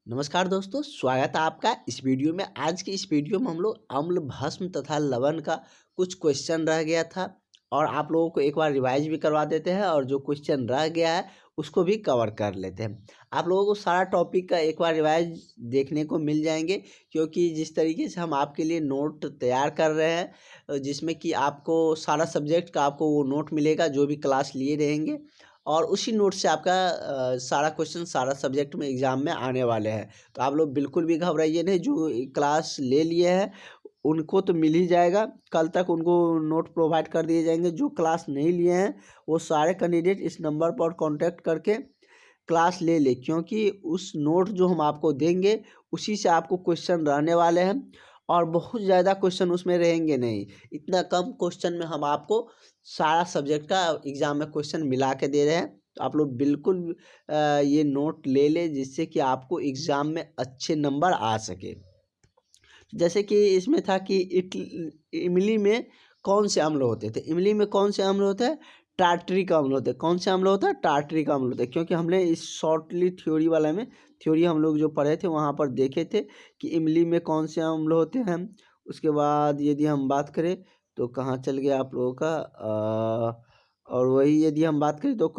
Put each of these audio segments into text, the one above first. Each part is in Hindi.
नमस्कार दोस्तों, स्वागत है आपका इस वीडियो में। आज की इस वीडियो में हम लोग अम्ल, भस्म तथा लवण का कुछ क्वेश्चन रह गया था और आप लोगों को एक बार रिवाइज भी करवा देते हैं और जो क्वेश्चन रह गया है उसको भी कवर कर लेते हैं। आप लोगों को सारा टॉपिक का एक बार रिवाइज देखने को मिल जाएंगे, क्योंकि जिस तरीके से हम आपके लिए नोट तैयार कर रहे हैं जिसमें कि आपको सारा सब्जेक्ट का आपको वो नोट मिलेगा जो भी क्लास लिए रहेंगे, और उसी नोट से आपका सारा क्वेश्चन सारा सब्जेक्ट में एग्ज़ाम में आने वाले हैं। तो आप लोग बिल्कुल भी घबराइए नहीं, जो क्लास ले लिए हैं उनको तो मिल ही जाएगा, कल तक उनको नोट प्रोवाइड कर दिए जाएंगे। जो क्लास नहीं लिए हैं वो सारे कैंडिडेट इस नंबर पर कांटेक्ट करके क्लास ले ले, क्योंकि उस नोट जो हम आपको देंगे उसी से आपको क्वेश्चन रहने वाले हैं और बहुत ज़्यादा क्वेश्चन उसमें रहेंगे नहीं। इतना कम क्वेश्चन में हम आपको सारा सब्जेक्ट का एग्ज़ाम में क्वेश्चन मिला के दे रहे हैं। तो आप लोग बिल्कुल ये नोट ले लें, जिससे कि आपको एग्ज़ाम में अच्छे नंबर आ सके। जैसे कि इसमें था कि इमली में कौन से अम्ल होते थे। इमली में कौन से अम्ल होते हैं? टार्टरिक अम्ल होते हैं। कौन से अम्ल होता है? टार्टरिक अम्ल होते हैं। क्योंकि हमने इस शॉर्टली थ्योरी वाला में थ्योरी हम लोग जो पढ़े थे वहाँ पर देखे थे कि इमली में कौन से अम्ल होते हैं। उसके बाद यदि हम बात करें तो कहाँ चल गया आप लोगों का और वही यदि हम बात करें तो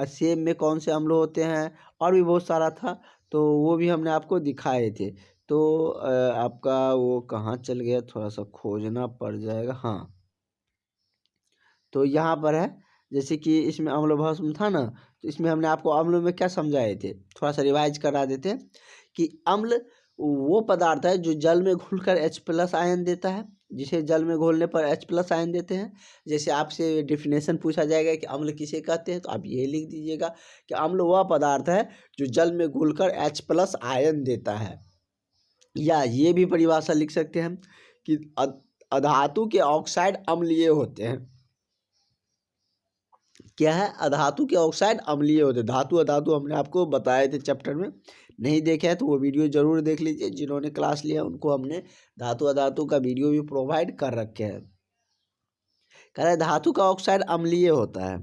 सेब में कौन से अम्ल होते हैं, और भी बहुत सारा था, तो वो भी हमने आपको दिखाए थे। तो आपका वो कहाँ चल गया, थोड़ा-सा खोजना पड़ जाएगा। हाँ, तो यहाँ पर है। जैसे कि इसमें अम्ल भस्म था ना, तो इसमें हमने आपको अम्ल में क्या समझाए थे, थोड़ा-सा रिवाइज़ करा देते हैं कि अम्ल वो पदार्थ है जो जल में घुलकर H+ आयन देता है, जिसे जल में घोलने पर H+ आयन देते हैं। जैसे आपसे डेफिनेशन पूछा जाएगा कि अम्ल किसे कहते हैं, तो आप ये लिख दीजिएगा कि अम्ल वह पदार्थ है जो जल में घुलकर H+ आयन देता है। या ये भी परिभाषा लिख सकते हैं कि अधातु के ऑक्साइड अम्लीय होते हैं। क्या है? अधातु के ऑक्साइड अम्लीय होते हैं। धातु अधातु हमने आपको बताए थे चैप्टर में, नहीं देखे हैं तो वो वीडियो ज़रूर देख लीजिए। जिन्होंने क्लास लिया उनको हमने धातु अधातु का वीडियो भी प्रोवाइड कर रखे हैं। कह रहा है धातु का ऑक्साइड अम्लीय होता है।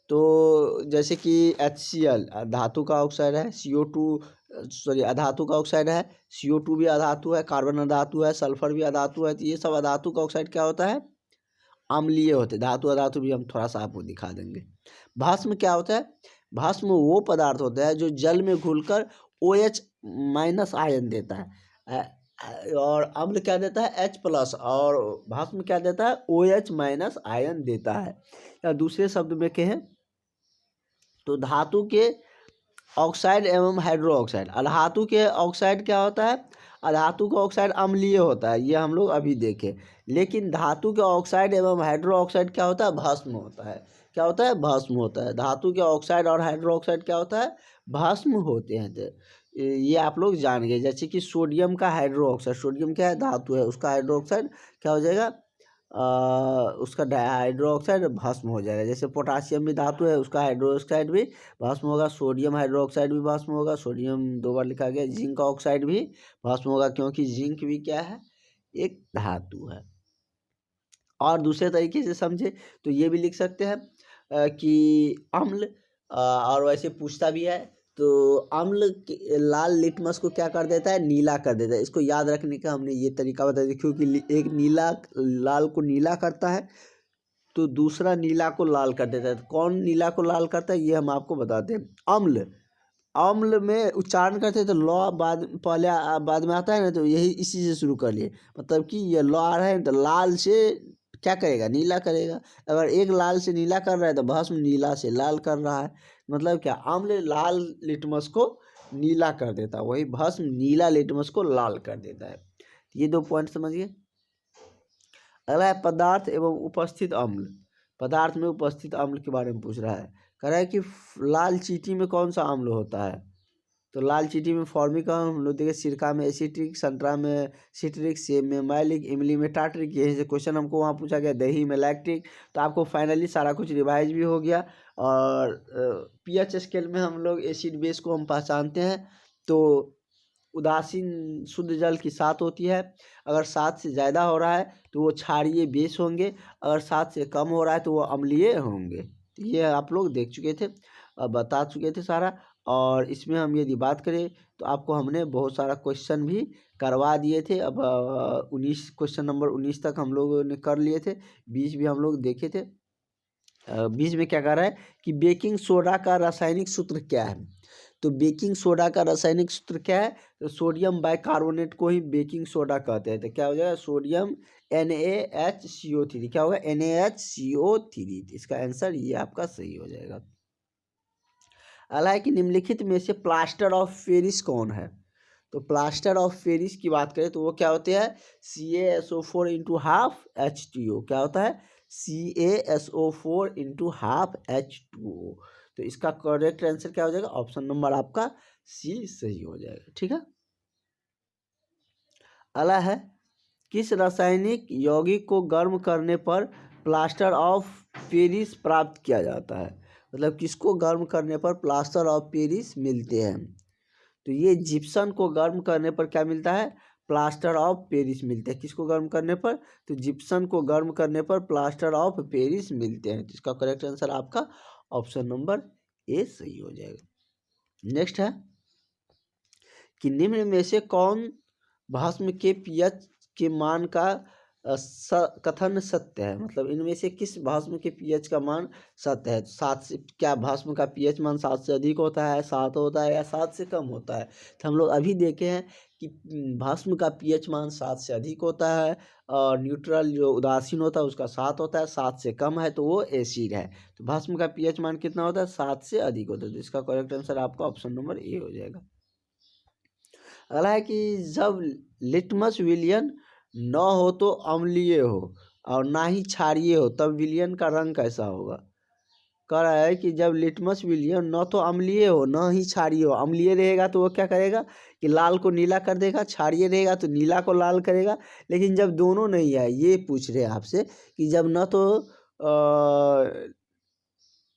तो जैसे कि HCl धातु का ऑक्साइड है, CO2 सॉरी अधातु का ऑक्साइड है, CO2 भी अधातु है, कार्बन अधातु है, सल्फर भी अधातु है। तो ये सब अधातु का ऑक्साइड क्या होता है? अम्लीय होते हैं। धातु अधातु भी हम थोड़ा सा आपको दिखा देंगे। भस्म क्या होता है? भस्म वो पदार्थ होता है जो जल में घुलकर OH- आयन देता है। और अम्ल क्या देता है? H+, और भस्म क्या देता है? OH- आयन देता है। या दूसरे शब्द में कहें तो धातु के ऑक्साइड एवं हाइड्रो ऑक्साइड। अधातु के ऑक्साइड क्या होता है? अधातु का ऑक्साइड अम्लीय होता है, ये हम लोग अभी देखे। लेकिन धातु के ऑक्साइड एवं हाइड्रो ऑक्साइड क्या होता है? भस्म होता है। क्या होता है? भस्म होता है। धातु के ऑक्साइड और हाइड्रो ऑक्साइड क्या होता है? भस्म होते हैं। तो ये आप लोग जान गए। जैसे कि सोडियम का हाइड्रो ऑक्साइड, सोडियम क्या है? धातु है, उसका हाइड्रो ऑक्साइड क्या हो जाएगा? उसका हाइड्रो ऑक्साइड भस्म हो जाएगा। जैसे पोटासियम भी धातु है, उसका हाइड्रो ऑक्साइड भी भस्म होगा। सोडियम हाइड्रो ऑक्साइड भी भस्म होगा। सोडियम 2 बार लिखा गया। जिंक ऑक्साइड भी भस्म होगा, क्योंकि जिंक भी क्या है? एक धातु है। और दूसरे तरीके से समझे तो ये भी लिख सकते हैं कि अम्ल और वैसे पूछता भी है तो अम्ल लाल लिटमस को क्या कर देता है? नीला कर देता है। इसको याद रखने का हमने ये तरीका बता दिया, क्योंकि एक नीला लाल को नीला करता है तो दूसरा नीला को लाल कर देता है। तो कौन नीला को लाल करता है ये हम आपको बताते हैं। अम्ल, अम्ल में उच्चारण करते हैं तो लॉ बाद में आता है ना, तो यही इसी से शुरू कर लिए। मतलब कि ये लॉ आ रहा है तो लाल से क्या करेगा? नीला करेगा। अगर एक लाल से नीला कर रहा है तो भस्म नीला से लाल कर रहा है। मतलब क्या? अम्ल लाल लिटमस को नीला कर देता है, वही भस्म नीला लिटमस को लाल कर देता है। ये 2 पॉइंट समझिए। अगला है पदार्थ एवं उपस्थित अम्ल। पदार्थ में उपस्थित अम्ल के बारे में पूछ रहा है। कह रहा है कि लाल चींटी में कौन सा अम्ल होता है? तो लाल चींटी में फॉर्मिक अम्ल हम लोग देखे, सिरका में एसिटिक, संतरा में सिट्रिक, सेब में मैलिक, इमली में टार्टरिक। यही से क्वेश्चन हमको वहाँ पूछा गया। दही में लैक्टिक। तो आपको फाइनली सारा कुछ रिवाइज भी हो गया। और पीएच स्केल में हम लोग एसिड बेस को हम पहचानते हैं। तो उदासीन शुद्ध जल की 7 होती है। अगर 7 से ज़्यादा हो रहा है तो वो क्षारीय बेस होंगे, अगर 7 से कम हो रहा है तो वो अम्लीय होंगे। तो ये आप लोग देख चुके थे, बता चुके थे सारा। और इसमें हम यदि बात करें तो आपको हमने बहुत सारा क्वेश्चन भी करवा दिए थे। अब 19 क्वेश्चन नंबर 19 तक हम लोगों ने कर लिए थे, 20 भी हम लोग देखे थे। 20 में क्या कह रहा है कि बेकिंग सोडा का रासायनिक सूत्र क्या है। तो बेकिंग सोडा का रासायनिक सूत्र क्या है, तो सोडियम बाइकार्बोनेट को ही बेकिंग सोडा कहते हैं। तो क्या हो जाएगा, सोडियम NaHCO3, क्या होगा NaHCO3। इसका आंसर ये आपका सही हो जाएगा। अगला है कि निम्नलिखित में से प्लास्टर ऑफ पेरिस कौन है। तो प्लास्टर ऑफ पेरिस की बात करें तो वो क्या होते हैं, CaSO4 इंटू हाफ H2O। क्या होता है, CaSO4 इंटू हाफ H2O। तो इसका करेक्ट आंसर क्या हो जाएगा, ऑप्शन नंबर आपका सी सही हो जाएगा। ठीक है। अगला है, किस रासायनिक यौगिक को गर्म करने पर प्लास्टर ऑफ पेरिस प्राप्त किया जाता है। मतलब किसको गर्म करने पर प्लास्टर ऑफ पेरिस मिलते हैं। तो ये जिप्सन को गर्म करने पर क्या मिलता है, प्लास्टर ऑफ पेरिस मिलते हैं। किसको गर्म करने पर, तो जिप्सन को गर्म करने पर प्लास्टर ऑफ पेरिस मिलते हैं। तो इसका करेक्ट आंसर आपका ऑप्शन नंबर ए सही हो जाएगा। नेक्स्ट है कि निम्न में से कौन भस्म के पीएच के मान का कथन सत्य है। मतलब इनमें से किस भस्म के पीएच का मान सत्य है। 7 से, क्या भस्म का पीएच मान 7 से अधिक होता है, 7 होता है, या 7 से कम होता है। तो हम लोग अभी देखे हैं कि भस्म का पीएच मान 7 से अधिक होता है, और न्यूट्रल जो उदासीन होता है उसका 7 होता है, 7 से कम है तो वो एसिड है। तो भस्म का पीएच मान कितना होता है, 7 से अधिक होता है। तो इसका करेक्ट आंसर आपका ऑप्शन नंबर ए हो जाएगा। अगला है कि जब लिटमस विलियन न हो तो अम्लीय हो और ना ही क्षारीय हो, तब विलियन का रंग कैसा होगा। कह रहा है कि जब लिटमस विलियन न तो अम्लीय हो न ही क्षारीय हो। अम्लीय रहेगा तो वो क्या करेगा कि लाल को नीला कर देगा, क्षारीय रहेगा तो नीला को लाल करेगा। लेकिन जब दोनों नहीं है, ये पूछ रहे हैं आपसे कि जब न तो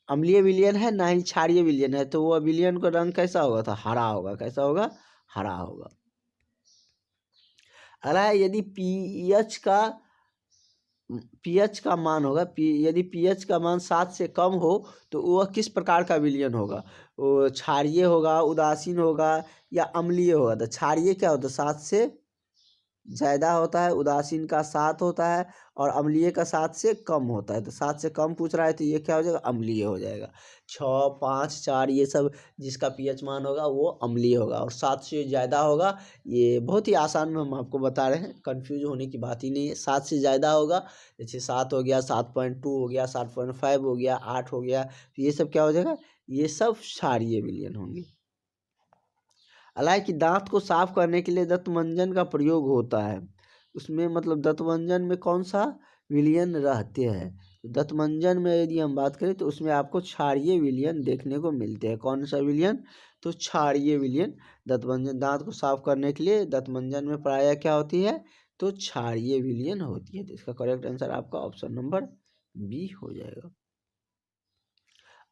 अम्लीय विलियन है ना ही क्षारीय विलियन है, तो वो विलियन का रंग कैसा होगा, था हरा होगा। कैसा होगा, हरा होगा। अगला है, यदि पीएच का मान होगा, यदि पीएच का मान 7 से कम हो तो वह किस प्रकार का विलयन होगा। वो क्षारीय होगा, उदासीन होगा, या अम्लीय होगा। तो क्षारीय क्या होता है, 7 से ज़्यादा होता है, उदासीन का 7 होता है, और अम्लीय का 7 से कम होता है। तो 7 से कम पूछ रहा है तो ये क्या हो जाएगा, अम्लीय हो जाएगा। 6, 5, 4 ये सब जिसका पीएच मान होगा वो अम्लीय होगा, और 7 से ज़्यादा होगा। ये बहुत ही आसान में हम आपको बता रहे हैं, कन्फ्यूज होने की बात ही नहीं है। 7 से ज़्यादा होगा, जैसे 7 हो गया, 7.2 हो गया, 7.5 हो गया, 8 हो गया, तो ये सब क्या हो जाएगा, ये सब क्षारीय विलयन होंगे। हालांकि दांत को साफ करने के लिए दंतमंजन का प्रयोग होता है, उसमें मतलब दंतमंजन में कौन सा विलयन रहते हैं। तो दंतमंजन में यदि हम बात करें तो उसमें आपको क्षारीय विलयन देखने को मिलते हैं। कौन सा विलयन, तो क्षारीय विलयन। दंतमंजन, दांत को साफ करने के लिए दंतमंजन में प्रायः क्या होती है, तो क्षारीय विलयन होती है। तो इसका करेक्ट आंसर आपका ऑप्शन नंबर बी हो जाएगा।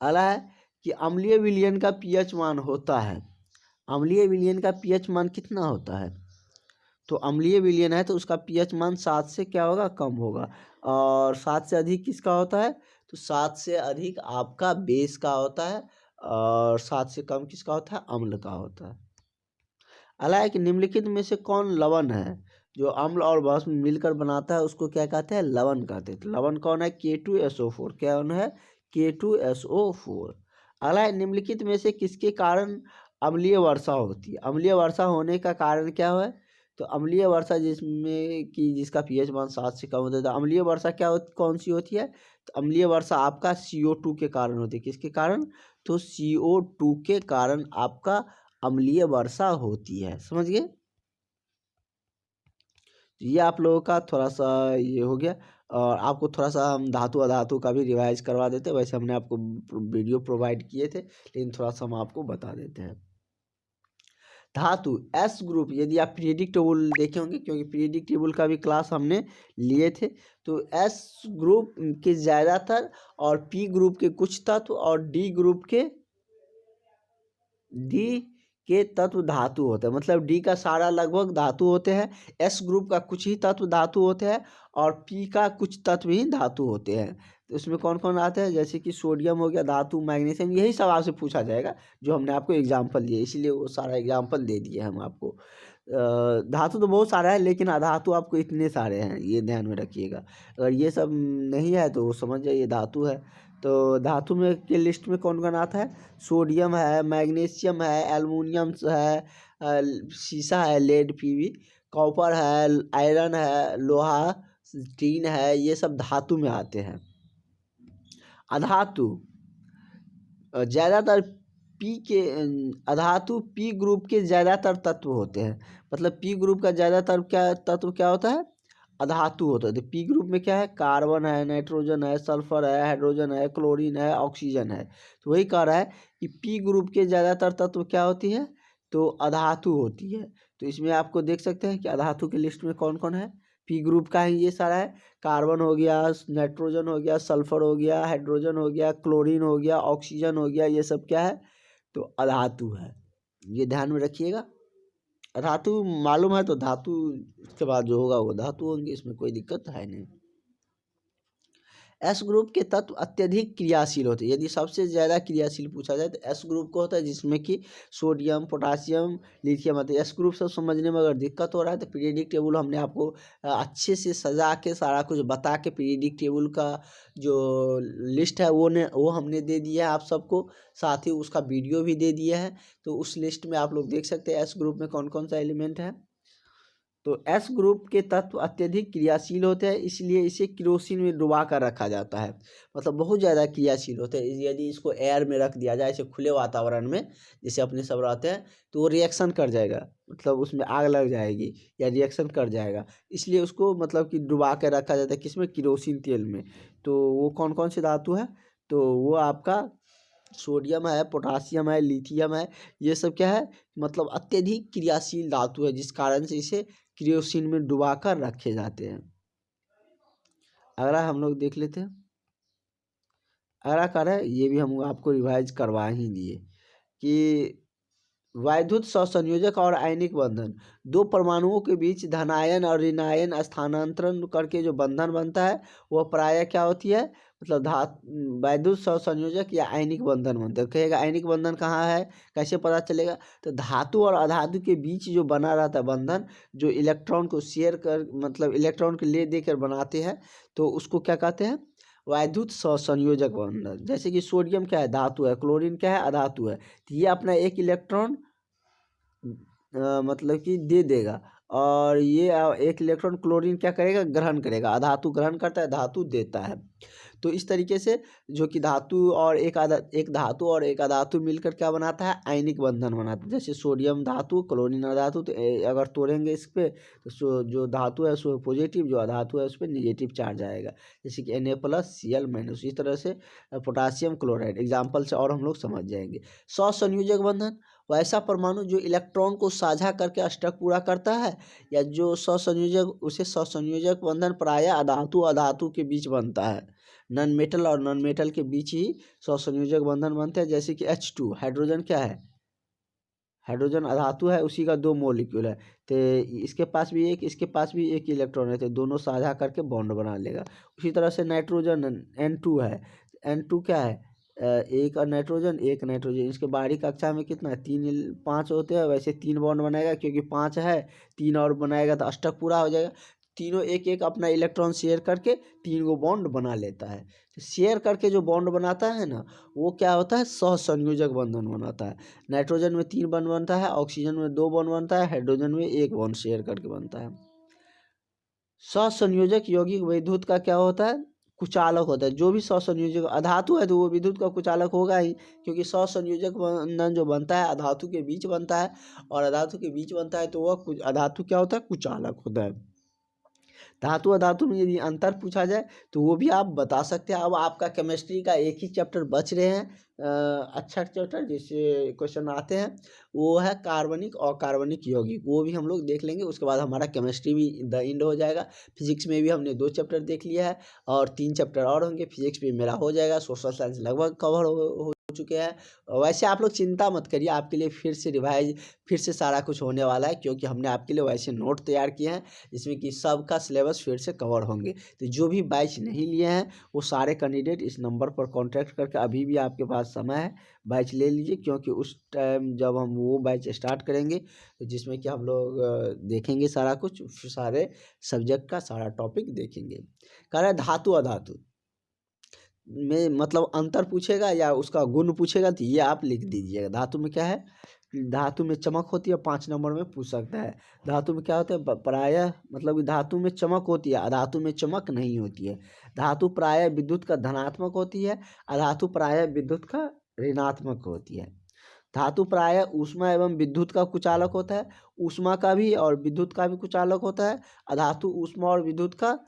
अगला है कि अम्लीय विलयन का पीएच मान होता है। अम्लीय विलयन का पीएच मान कितना होता है, तो अम्लीय विलयन है तो उसका पीएच मान 7 से क्या होगा, कम होगा। और 7 से अधिक किसका होता है, तो 7 से अधिक आपका बेस का होता है, और 7 से कम किसका होता है, अम्ल का होता है। अगला है कि निम्नलिखित में से कौन लवण है, जो अम्ल और भस्म मिलकर बनाता है उसको क्या कहते हैं, लवण कहते हैं। तो लवण कौन है, K2SO4। क्या है, K2SO4। अगला है, निम्नलिखित में से किसके कारण अम्लीय वर्षा होती है। अम्लीय वर्षा होने का कारण क्या है, तो अम्लीय वर्षा जिसमें कि जिसका पीएच मान 7 से कम होता है। तो अम्लीय वर्षा क्या होती, कौन सी होती है, तो अम्लीय वर्षा आपका CO2 के कारण होती है। किसके कारण, तो CO2 के कारण आपका अम्लीय वर्षा होती है। समझ गए। तो ये आप लोगों का थोड़ा सा ये हो गया, और आपको थोड़ा सा हम धातु अधातु का भी रिवाइज करवा देते हैं। वैसे हमने आपको वीडियो प्रोवाइड किए थे, लेकिन थोड़ा सा हम आपको बता देते हैं। धातु एस ग्रुप, यदि आप पीरियडिक टेबल देखे होंगे, क्योंकि पीरियडिक टेबल का भी क्लास हमने लिए थे, तो एस ग्रुप के ज़्यादातर और पी ग्रुप के कुछ तत्व और डी ग्रुप के तत्व धातु होते हैं। मतलब डी का सारा लगभग धातु होते हैं, एस ग्रुप का कुछ ही तत्व धातु होते हैं, और पी का कुछ तत्व ही धातु होते हैं। तो उसमें कौन कौन आते हैं, जैसे कि सोडियम हो गया, धातु, मैग्नीशियम, यही सब आपसे पूछा जाएगा जो हमने आपको एग्जाम्पल दिए, इसीलिए वो सारा एग्जाम्पल दे दिए हम आपको। धातु तो बहुत सारा है, लेकिन अधातु आपको इतने सारे हैं, ये ध्यान में रखिएगा। अगर ये सब नहीं है तो समझ जाइए धातु है। तो धातु में के लिस्ट में कौन कौन आता है, सोडियम है, मैग्नीशियम है, एल्युमिनियम है, शीशा है, लेड पीवी, कॉपर है, आयरन है, लोहा, टीन है, ये सब धातु में आते हैं। अधातु ज़्यादातर अधातु पी ग्रुप के ज़्यादातर तत्व होते हैं। मतलब पी ग्रुप का ज़्यादातर तत्व क्या होता है, अधातु होता है। तो पी ग्रुप में क्या है, कार्बन है, नाइट्रोजन है, सल्फर है, हाइड्रोजन है, क्लोरीन है, ऑक्सीजन है। तो वही कह रहा है कि पी ग्रुप के ज़्यादातर तत्व क्या होती है, तो अधातु होती है। तो इसमें आपको देख सकते हैं कि अधातु की लिस्ट में कौन कौन है, पी ग्रुप का ही ये सारा है। कार्बन हो गया, नाइट्रोजन हो गया, सल्फर हो गया, हाइड्रोजन हो गया, क्लोरीन हो गया, ऑक्सीजन हो गया, ये सब क्या है, तो अधातु है। ये ध्यान में रखिएगा। धातु मालूम है तो धातु के बाद जो होगा वो धातु होंगे, इसमें कोई दिक्कत है नहीं। एस ग्रुप के तत्व अत्यधिक क्रियाशील होते हैं। यदि सबसे ज़्यादा क्रियाशील पूछा जाए तो एस ग्रुप को होता है, जिसमें कि सोडियम, पोटासियम, लिथियम आते हैं। एस ग्रुप से समझने में अगर दिक्कत हो रहा है तो पीरियडिक टेबल हमने आपको अच्छे से सजा के सारा कुछ बता के पीरियडिक टेबल का जो लिस्ट है वो हमने दे दिया है आप सबको, साथ ही उसका वीडियो भी दे दिया है। तो उस लिस्ट में आप लोग देख सकते हैं एस ग्रुप में कौन कौन सा एलिमेंट है। तो एस ग्रुप के तत्व अत्यधिक क्रियाशील होते हैं, इसलिए इसे केरोसिन में डुबा कर रखा जाता है। मतलब बहुत ज़्यादा क्रियाशील होते हैं। यदि इसको एयर में रख दिया जाए, ऐसे खुले वातावरण में जैसे अपने सब रहते हैं, तो वो रिएक्शन कर जाएगा, मतलब उसमें आग लग जाएगी या रिएक्शन कर जाएगा। इसलिए उसको मतलब कि डुबा के रखा जाता है, किसमें, केरोसिन तेल में। तो वो कौन कौन से धातु है, तो वो आपका सोडियम है, पोटासियम है, लिथियम है, ये सब क्या है, मतलब अत्यधिक क्रियाशील धातु है, जिस कारण से इसे क्रियोसिन में डुबा कर रखे जाते हैं। अगला हम लोग देख लेते हैं। अगला कार्य है, ये भी हम आपको रिवाइज करवा ही दिए कि वैद्युत सहसंयोजक और आयनिक बंधन, दो परमाणुओं के बीच धनायन और ऋणायन स्थानांतरण करके जो बंधन बनता है वह प्रायः क्या होती है, मतलब वैद्युत सहसंयोजक या आयनिक बंधन बनता है। कहेगा आयनिक बंधन कहाँ है, कैसे पता चलेगा, तो धातु और अधातु के बीच जो बना रहता है बंधन, जो इलेक्ट्रॉन को शेयर कर, मतलब इलेक्ट्रॉन को ले देकर बनाते हैं, तो उसको क्या कहते हैं, वैद्युत सहसंयोजक बंधन। जैसे कि सोडियम क्या है, धातु है, क्लोरीन क्या है, अधातु है। तो ये अपना एक इलेक्ट्रॉन मतलब कि दे देगा, और ये एक इलेक्ट्रॉन क्लोरीन क्या करेगा, ग्रहण करेगा। अधातु ग्रहण करता है, धातु देता है। तो इस तरीके से जो कि धातु और एक धातु और एक अधातु मिलकर क्या बनाता है, आयनिक बंधन बनाता है। जैसे सोडियम धातु, क्लोरीन अधातु, तो अगर तोड़ेंगे इस पे तो जो धातु है उसमें पॉजिटिव, जो अधातु है उस पर निगेटिव चार्ज आएगा। जैसे कि Na+Cl-। इस तरह से पोटासियम क्लोराइड एग्जाम्पल से और हम लोग समझ जाएंगे। सहसंयोजक बंधन, वैसा परमाणु जो इलेक्ट्रॉन को साझा करके अष्टक पूरा करता है, या जो सहसंयोजक, उसे सहसंयोजक बंधन प्रायः अधातु अधातु के बीच बनता है। नॉन मेटल और नॉन मेटल के बीच ही सहसंयोजक बंधन बनते हैं। जैसे कि H2 हाइड्रोजन क्या है, हाइड्रोजन अधातु है, उसी का 2 मॉलिक्यूल है, तो इसके पास भी एक, इसके पास भी एक इलेक्ट्रॉन है, तो दोनों साझा करके बॉन्ड बना लेगा। उसी तरह से नाइट्रोजन N2 है, N2 क्या है, एक नाइट्रोजन एक नाइट्रोजन, इसके बाहरी कक्षा में कितना है, 5 होते हैं, वैसे 3 बॉन्ड बनाएगा, क्योंकि 5 है, 3 और बनाएगा तो अष्टक पूरा हो जाएगा। तीनों एक एक अपना इलेक्ट्रॉन शेयर करके 3 गो बॉन्ड बना लेता है। तो शेयर करके जो बॉन्ड बनाता है ना, वो क्या होता है, सहसंयोजक बंधन बनाता है। नाइट्रोजन में 3 बॉन्ड बनता है, ऑक्सीजन में 2 बॉन्ड बनता है, हाइड्रोजन में 1 बॉन्ड शेयर करके बनता है। सहसंयोजक यौगिक विद्युत का क्या होता है, कुचालक होता है। जो भी सहसंयोजक अधातु है तो वो विद्युत का कुचालक होगा ही, क्योंकि सहसंयोजक बंधन जो बनता है अधातु के बीच बनता है, और अधातु के बीच बनता है तो वह अधातु क्या होता है, कुचालक होता है। धातु अधातु में यदि अंतर पूछा जाए तो वो भी आप बता सकते हैं। अब आपका केमिस्ट्री का एक ही चैप्टर बच रहे हैं, अच्छा चैप्टर जिससे क्वेश्चन आते हैं, वो है कार्बनिक और कार्बनिक यौगिक। वो भी हम लोग देख लेंगे, उसके बाद हमारा केमिस्ट्री भी द एंड हो जाएगा। फिजिक्स में भी हमने 2 चैप्टर देख लिया है, और 3 चैप्टर और होंगे। फिजिक्स भी मेरा हो जाएगा, सोशल साइंस लगभग कवर हो चुके हैं। वैसे आप लोग चिंता मत करिए, आपके लिए फिर से रिवाइज फिर से सारा कुछ होने वाला है, क्योंकि हमने आपके लिए वैसे नोट तैयार किए हैं जिसमें कि सबका सिलेबस फिर से कवर होंगे। तो जो भी बैच नहीं लिए हैं वो सारे कैंडिडेट इस नंबर पर कांटेक्ट करके, अभी भी आपके पास समय है, बैच ले लीजिए, क्योंकि उस टाइम जब हम वो बैच स्टार्ट करेंगे तो जिसमें कि हम लोग देखेंगे सारा कुछ, सारे सब्जेक्ट का सारा टॉपिक देखेंगे। कह रहा है धातु अधातु में मतलब अंतर पूछेगा या उसका गुण पूछेगा तो ये आप लिख दीजिएगा। धातु में क्या है, धातु में चमक होती है, 5 नंबर में पूछ सकता है। धातु में क्या होता है, प्रायः मतलब कि धातु में चमक होती है, अधातु में चमक नहीं होती है। धातु प्रायः विद्युत का धनात्मक होती है, अधातु प्रायः विद्युत का ऋणात्मक होती है। धातु प्रायः ऊष्मा एवं विद्युत का कुचालक होता है, ऊष्मा का भी और विद्युत का भी कुचालक होता है। अधातु ऊष्मा और विद्युत का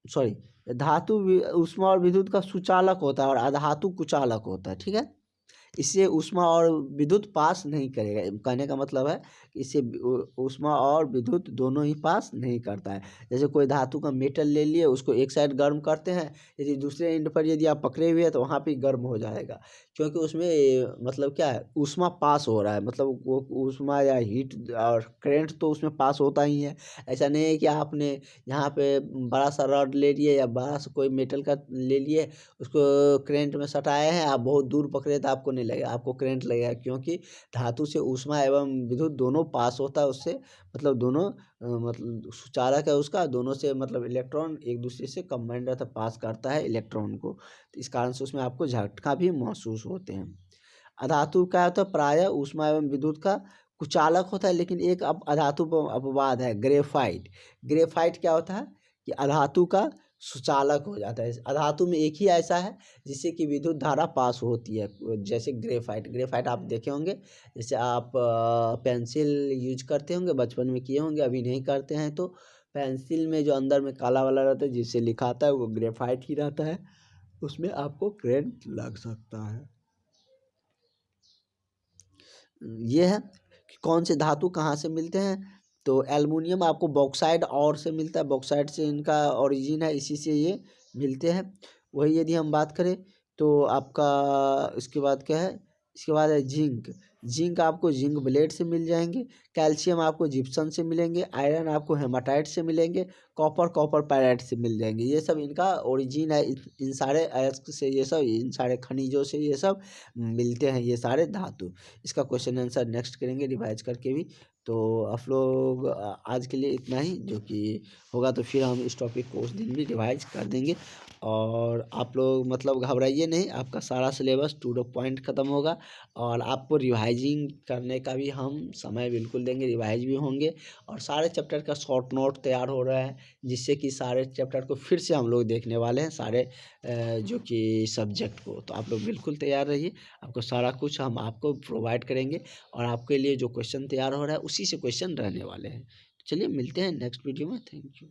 सॉरी धातु ऊष्मा और विद्युत का सुचालक होता है और अधातु कुचालक होता है। ठीक है, इससे ऊष्मा और विद्युत पास नहीं करेगा। कहने का मतलब है कि इससे ऊष्मा और विद्युत दोनों ही पास नहीं करता है। जैसे कोई धातु का मेटल ले लिए, उसको एक साइड गर्म करते हैं, यदि दूसरे एंड पर यदि आप पकड़े हुए हैं तो वहाँ पे गर्म हो जाएगा, क्योंकि उसमें मतलब क्या है, ऊष्मा पास हो रहा है, मतलब वो ऊष्मा या हीट और करंट तो उसमें पास होता ही है। ऐसा नहीं है कि आपने यहाँ पे बड़ा सा रॉड ले लिए या बड़ा सा कोई मेटल का ले लिए, उसको करंट में सटाए हैं, आप बहुत दूर पकड़े तो आपको नहीं लगेगा, आपको करंट लगेगा, क्योंकि धातु से ऊष्मा एवं विद्युत दोनों पास होता है उससे, मतलब दोनों मतलब सुचालक है उसका, दोनों से मतलब इलेक्ट्रॉन एक दूसरे से कंबाइंड रहता, पास करता है इलेक्ट्रॉन को, तो इस कारण से उसमें आपको झटका भी महसूस होते हैं। अधातु क्या होता है, प्रायः ऊष्मा एवं विद्युत का कुचालक होता है, लेकिन एक अधातु पर अपवाद है, ग्रेफाइट। ग्रेफाइट क्या होता है कि अधातु का सुचालक हो जाता है। अधातु में एक ही ऐसा है जिससे कि विद्युत धारा पास होती है, जैसे ग्रेफाइट। ग्रेफाइट आप देखे होंगे, जैसे आप पेंसिल यूज करते होंगे, बचपन में किए होंगे, अभी नहीं करते हैं तो पेंसिल में जो अंदर में काला वाला रहता है जिससे लिखाता है वो ग्रेफाइट ही रहता है, उसमें आपको करंट लग सकता है। ये है कि कौन से धातु कहाँ से मिलते हैं, तो एल्युमिनियम आपको बॉक्साइड और से मिलता है, बॉक्साइड से इनका ओरिजिन है, इसी से ये मिलते हैं। वही यदि हम बात करें तो आपका इसके बाद क्या है, इसके बाद है जिंक। जिंक आपको जिंक ब्लेड से मिल जाएंगे, कैल्शियम आपको जिप्सम से मिलेंगे, आयरन आपको हेमाटाइट से मिलेंगे, कॉपर कॉपर पायराइट से मिल जाएंगे। ये सब इनका ओरिजिन है, इन सारे अयस्क से, ये सब इन सारे खनिजों से ये सब मिलते हैं, ये सारे धातु। इसका क्वेश्चन आंसर नेक्स्ट करेंगे रिवाइज करके भी। तो आप लोग आज के लिए इतना ही, जो कि होगा तो फिर हम इस टॉपिक को उस दिन भी रिवाइज कर देंगे। और आप लोग मतलब घबराइए नहीं, आपका सारा सिलेबस टू द पॉइंट ख़त्म होगा, और आपको रिवाइजिंग करने का भी हम समय बिल्कुल देंगे, रिवाइज भी होंगे, और सारे चैप्टर का शॉर्ट नोट तैयार हो रहा है, जिससे कि सारे चैप्टर को फिर से हम लोग देखने वाले हैं, सारे जो कि सब्जेक्ट को। तो आप लोग बिल्कुल तैयार रहिए, आपको सारा कुछ हम आपको प्रोवाइड करेंगे, और आपके लिए जो क्वेश्चन तैयार हो रहा है उसी से क्वेश्चन रहने वाले हैं। चलिए मिलते हैं नेक्स्ट वीडियो में, थैंक यू।